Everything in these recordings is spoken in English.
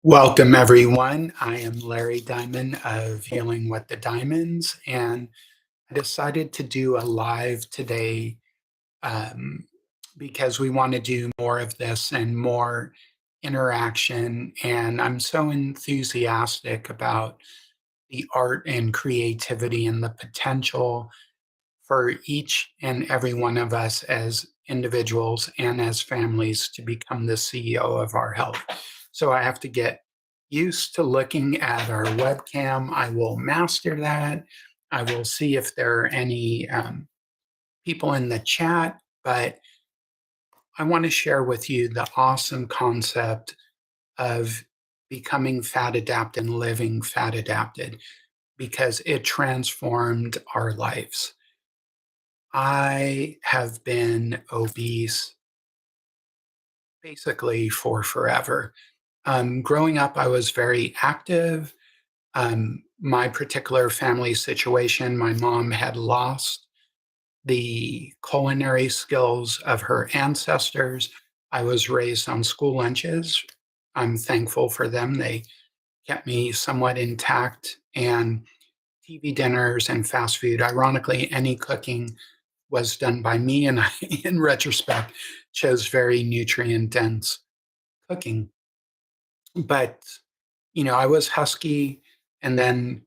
Welcome, everyone. I am Larry Diamond of Healing with the Diamonds, and I decided to do a live today um, because we want to do more of this and more interaction. And I'm so enthusiastic about the art and creativity and the potential for each and every one of us as individuals and as families to become the CEO of our health. So I have to get used to looking at our webcam. I will master that. I will see if there are any people in the chat, but I want to share with you the awesome concept of becoming fat adapted and living fat adapted because it transformed our lives. I have been obese basically for forever. Growing up, I was very active. My particular family situation, my mom had lost the culinary skills of her ancestors. I was raised on school lunches. I'm thankful for them. They kept me somewhat intact, and TV dinners and fast food. Ironically, any cooking was done by me, and I, in retrospect, chose very nutrient dense cooking. But, I was husky. And then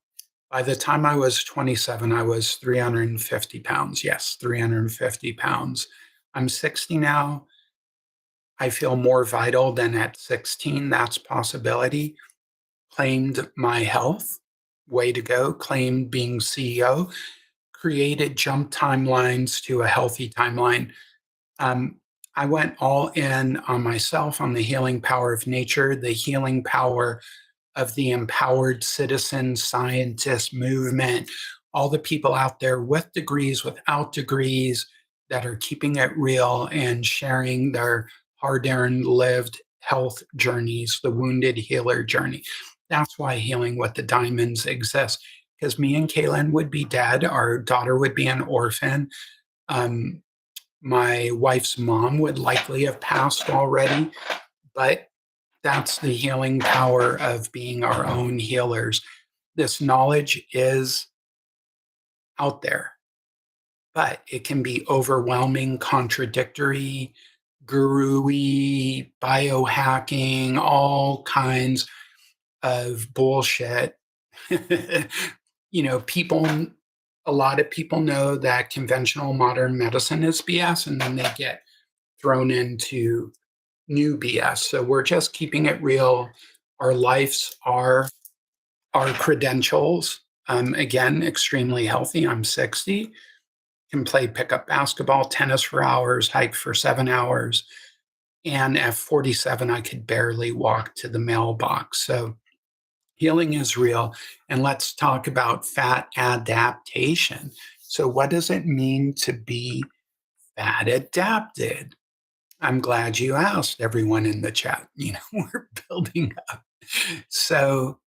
by the time I was 27, I was 350 pounds. Yes, 350 pounds. I'm 60 now. I feel more vital than at 16. That's possibility. Claimed my health. Way to go. Claimed being CEO. Created jump timelines to a healthy timeline. Um, I went all in on myself, on the healing power of nature, the healing power of the empowered citizen scientist movement, all the people out there with degrees, without degrees, that are keeping it real and sharing their hard earned lived health journeys, the wounded healer journey. That's why Healing with the Diamonds exists. Because me and KayLynne would be dead, our daughter would be an orphan. Um, my wife's mom would likely have passed already, but that's the healing power of being our own healers. This knowledge is out there, but it can be overwhelming, contradictory, guru-y, biohacking, all kinds of bullshit. People, a lot of people know that conventional modern medicine is BS, and then they get thrown into new BS. So we're just keeping it real. Our lives are our credentials. Again, extremely healthy. I'm 60, can play pickup basketball, tennis for hours, hike for 7 hours. And at 47, I could barely walk to the mailbox. So healing is real. And let's talk about fat adaptation. So, what does it mean to be fat adapted? I'm glad you asked, everyone in the chat. We're building up. So,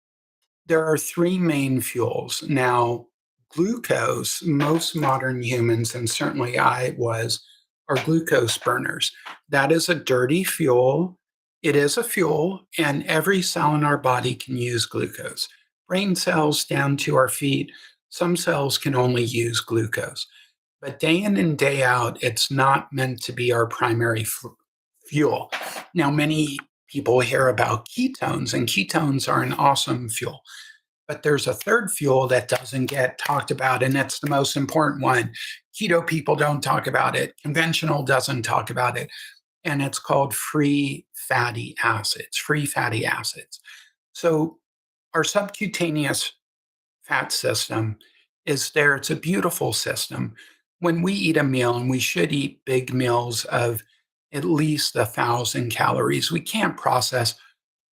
there are three main fuels. Now, glucose, most modern humans, and certainly I was, are glucose burners. That is a dirty fuel. It is a fuel, and every cell in our body can use glucose. Brain cells down to our feet, some cells can only use glucose. But day in and day out, it's not meant to be our primary fuel. Now, many people hear about ketones, and ketones are an awesome fuel. But there's a third fuel that doesn't get talked about, and it's the most important one. Keto people don't talk about it. Conventional doesn't talk about it. And it's called free fatty acids, free fatty acids. So our subcutaneous fat system is there. It's a beautiful system. When we eat a meal, and we should eat big meals of at least 1,000 calories, we can't process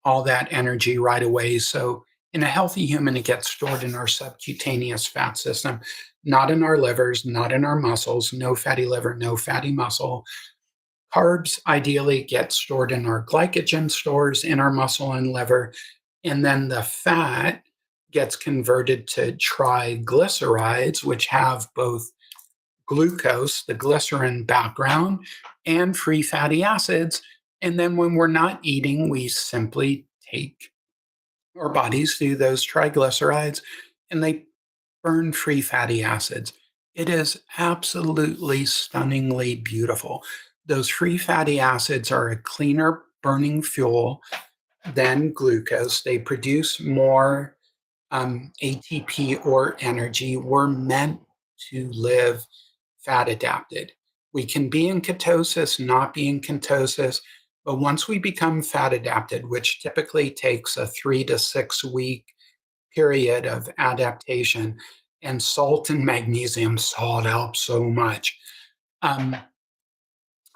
all that energy right away. So in a healthy human, it gets stored in our subcutaneous fat system, not in our livers, not in our muscles, no fatty liver, no fatty muscle. Carbs ideally get stored in our glycogen stores in our muscle and liver. And then the fat gets converted to triglycerides, which have both glucose, the glycerin background, and free fatty acids. And then when we're not eating, we simply take our bodies through those triglycerides and they burn free fatty acids. It is absolutely stunningly beautiful. Those free fatty acids are a cleaner burning fuel than glucose. They produce more ATP or energy. We're meant to live fat adapted. We can be in ketosis, not be in ketosis, but once we become fat adapted, which typically takes a 3 to 6 week period of adaptation, and salt and magnesium, salt helps so much. Um,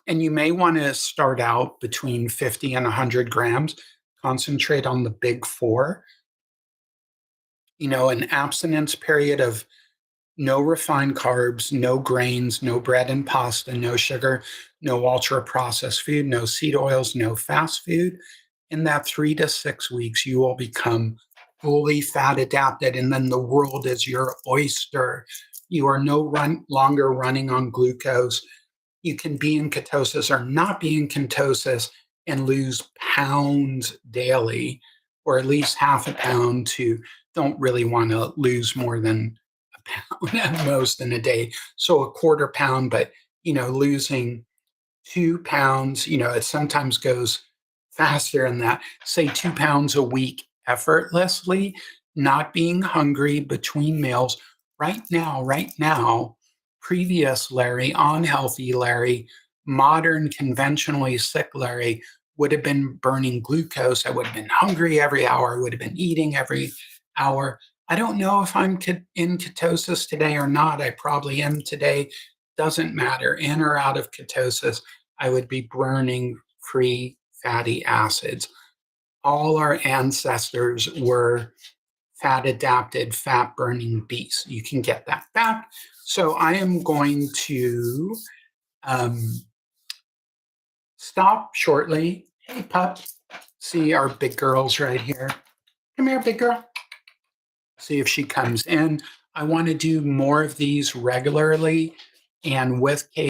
and you may want to start out between 50 and 100 grams, concentrate on the big four, an abstinence period of no refined carbs, no grains, no bread and pasta, no sugar, no ultra processed food, no seed oils, no fast food. In that 3 to 6 weeks, you will become fully fat adapted, and then the world is your oyster. You are longer running on glucose. You can be in ketosis or not be in ketosis and lose pounds daily, or at least half a pound to don't really want to lose more than a pound at most in a day. So a quarter pound, but losing 2 pounds, it sometimes goes faster than that. Say 2 pounds a week effortlessly, not being hungry between meals. Right now, previous Larry, unhealthy Larry, modern, conventionally sick Larry would have been burning glucose. I would have been hungry every hour. I would have been eating every hour. I don't know if I'm in ketosis today or not. I probably am today. Doesn't matter, in or out of ketosis, I would be burning free fatty acids. All our ancestors were fat adapted, fat burning beasts. You can get that back. So I am going to um, stop shortly. Hey, pup. See our big girls right here. Come here, big girl. See if she comes in. I want to do more of these regularly and with Kay.